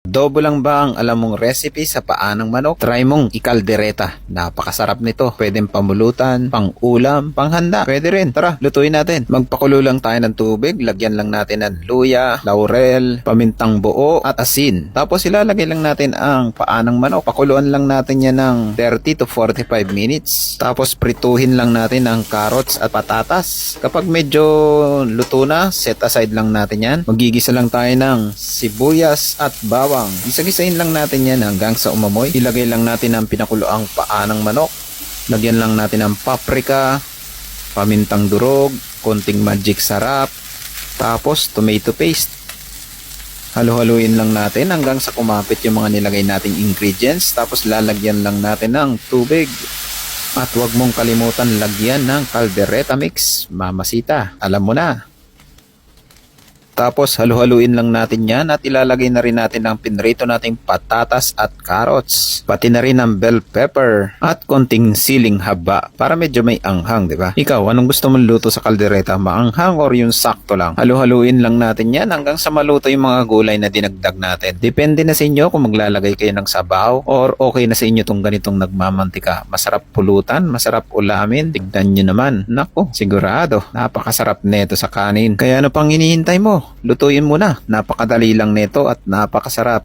Adobo lang ba ang alam mong recipe sa paa ng manok? Try mong ikaldereta. Napakasarap nito. Pwedeng pamulutan, pang ulam, panghanda. Pwede rin. Tara, lutuin natin. Magpakulo lang tayo ng tubig. Lagyan lang natin ng luya, laurel, pamintang buo, at asin. Tapos ilalagay lang natin ang paa ng manok. Pakuluan lang natin yan ng 30 to 45 minutes. Tapos prituhin lang natin ang carrots at patatas. Kapag medyo luto na, set aside lang natin yan. Magigisa lang tayo ng sibuyas at bawang. Gisa-gisahin lang natin yan hanggang sa umamoy. Ilagay lang natin ang pinakuloang paa ng manok. Lagyan lang natin ng paprika, pamintang durog, konting magic sarap, tapos tomato paste. Halo-haluin lang natin hanggang sa kumapit yung mga nilagay nating ingredients. Tapos lalagyan lang natin ng tubig. At huwag mong kalimutan lagyan ng caldereta mix. Mamasita, alam mo na. Tapos halu-haluin lang natin yan at ilalagay na rin natin ang pinrito nating patatas at carrots. Pati na rin ang bell pepper at konting siling haba para medyo may anghang, di ba? Ikaw, anong gusto mong luto sa kaldereta? Maanghang or yung sakto lang? Halu-haluin lang natin yan hanggang sa maluto yung mga gulay na dinagdag natin. Depende na sa inyo kung maglalagay kayo ng sabaw or okay na sa inyo tong ganitong nagmamantika. Masarap pulutan, masarap ulamin. Tignan nyo naman. Nako, sigurado. Napakasarap neto sa kanin. Kaya ano pang hinihintay mo? Lutuin mo na. Napakadali lang nito at napakasarap.